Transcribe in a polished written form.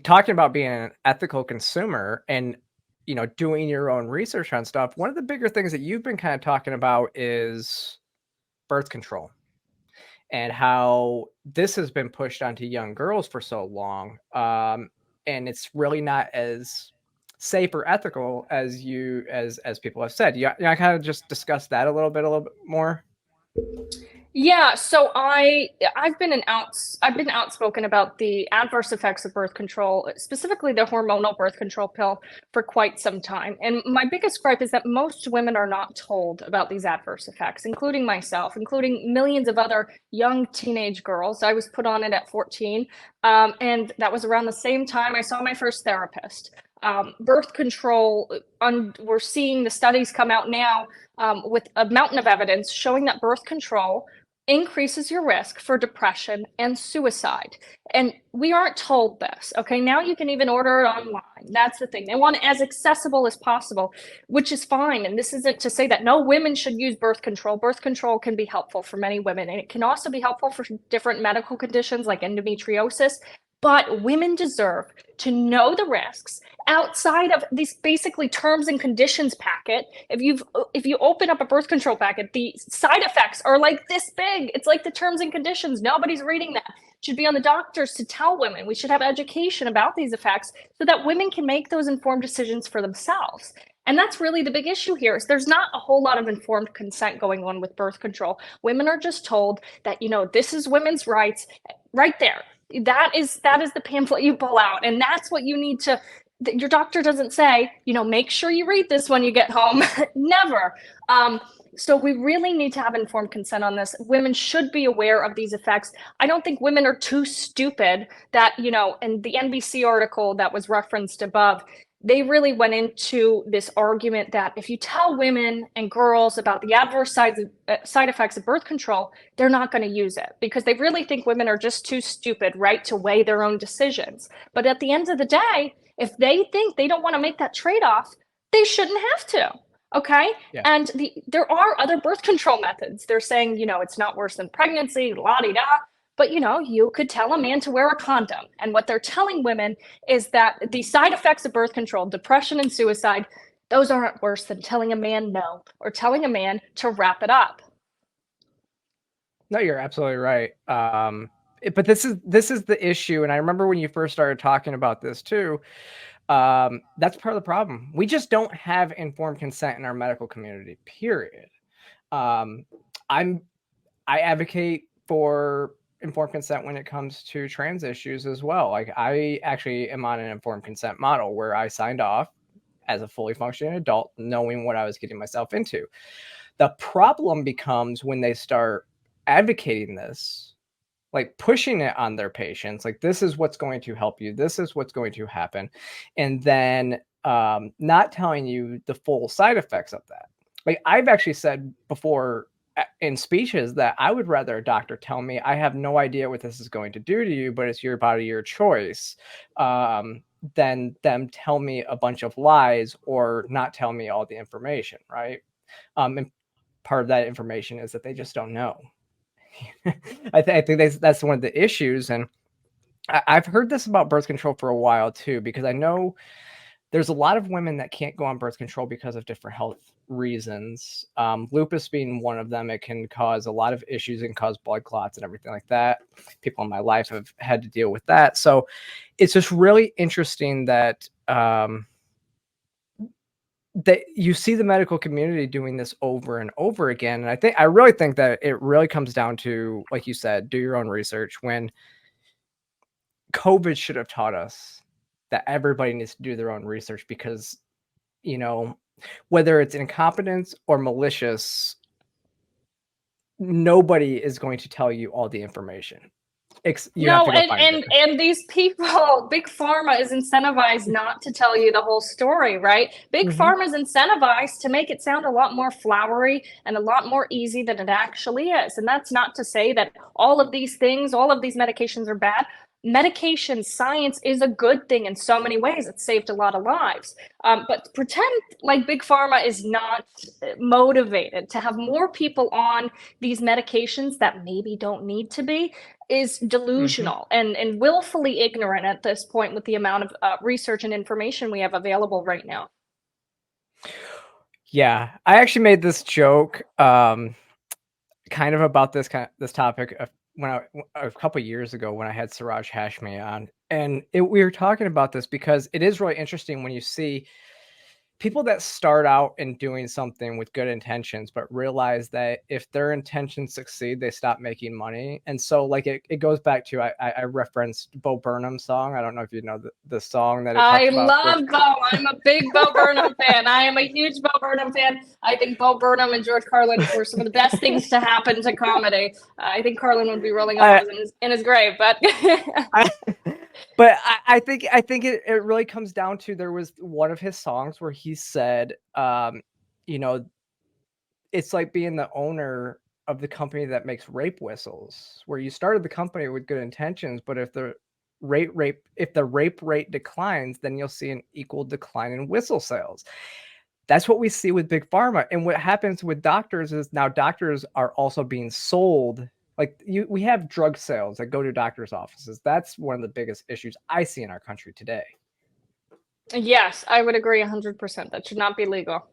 talking about being an ethical consumer and doing your own research on stuff, one of the bigger things that you've been kind of talking about is birth control and how this has been pushed onto young girls for so long, and it's really not as safe or ethical as people have said. I kind of just discussed that a little bit more. Yeah, so I've been outspoken about the adverse effects of birth control, specifically the hormonal birth control pill, for quite some time. And my biggest gripe is that most women are not told about these adverse effects, including myself, including millions of other young teenage girls. I was put on it at 14, and that was around the same time I saw my first therapist. Birth control, we're seeing the studies come out now with a mountain of evidence showing that birth control increases your risk for depression and suicide. And we aren't told this. Okay. Now you can even order it online. That's the thing. They want it as accessible as possible, which is fine. And this isn't to say that no women should use birth control. Birth control can be helpful for many women, and it can also be helpful for different medical conditions like endometriosis. But women deserve to know the risks outside of this basically terms and conditions packet. If you open up a birth control packet, the side effects are like this big. It's like the terms and conditions. Nobody's reading that. It should be on the doctors to tell women. We should have education about these effects so that women can make those informed decisions for themselves. And that's really the big issue here is there's not a whole lot of informed consent going on with birth control. Women are just told that, this is women's rights right there. That is the pamphlet you pull out, and that's what you need to. Your doctor doesn't say, make sure you read this when you get home. Never. So we really need to have informed consent on this. Women should be aware of these effects. I don't think women are too stupid that, in the NBC article that was referenced above, they really went into this argument that if you tell women and girls about the adverse side effects of birth control, they're not going to use it because they really think women are just too stupid, right, to weigh their own decisions. But at the end of the day, if they think they don't want to make that trade-off, they shouldn't have to. Okay. Yeah. And there are other birth control methods. They're saying, it's not worse than pregnancy, la di da. But you could tell a man to wear a condom. And what they're telling women is that the side effects of birth control, depression and suicide, those aren't worse than telling a man no or telling a man to wrap it up. No, you're absolutely right. But this is the issue, and I remember when you first started talking about this too. That's part of the problem. We just don't have informed consent in our medical community. Period. I advocate for informed consent when it comes to trans issues as well. Like I actually am on an informed consent model where I signed off as a fully functioning adult, knowing what I was getting myself into. The problem becomes when they start advocating this, like pushing it on their patients, like this is what's going to help you, this is what's going to happen, and then not telling you the full side effects of that. Like I've actually said before in speeches that I would rather a doctor tell me I have no idea what this is going to do to you, but it's your body, your choice, than them tell me a bunch of lies or not tell me all the information, right? And part of that information is that they just don't know. I think that's one of the issues, and I've heard this about birth control for a while too, because I know there's a lot of women that can't go on birth control because of different health reasons. Lupus being one of them. It can cause a lot of issues and cause blood clots and everything like that. People in my life have had to deal with that. So it's just really interesting that that you see the medical community doing this over and over again. And I really think that it really comes down to, like you said, do your own research. When COVID should have taught us that everybody needs to do their own research because, whether it's incompetence or malicious, nobody is going to tell you all the information. You have No, to go find it. and these people, Big Pharma is incentivized not to tell you the whole story, right? Big Pharma is incentivized to make it sound a lot more flowery and a lot more easy than it actually is. And that's not to say that all of these things, all of these medications are bad. medication science is a good thing in so many ways. It's saved a lot of lives. But pretend like Big Pharma is not motivated to have more people on these medications that maybe don't need to be is Mm-hmm. delusional and willfully ignorant at this point with the amount of research and information we have available right now. Yeah, I actually made this joke, kind of about this topic when a couple years ago when I had Siraj Hashmi on, and we were talking about this because it is really interesting when you see people that start out in doing something with good intentions, but realize that if their intentions succeed, they stop making money. And so like it goes back to I referenced Bo Burnham's song. I don't know if you know the song that it I talks about with love Bo. I'm a big Bo Burnham fan. I am a huge Bo Burnham fan. I think Bo Burnham and George Carlin were some of the best things to happen to comedy. I think Carlin would be rolling I, over in his grave, but I but I think it really comes down to there was one of his songs where he said, you know, it's like being the owner of the company that makes rape whistles, where you started the company with good intentions, but if the rape rate declines, then you'll see an equal decline in whistle sales. That's what we see with Big Pharma. And what happens with doctors is now doctors are also being sold. Like we have drug sales that go to doctors' offices. That's one of the biggest issues I see in our country today. yes, I would agree 100%. That should not be legal.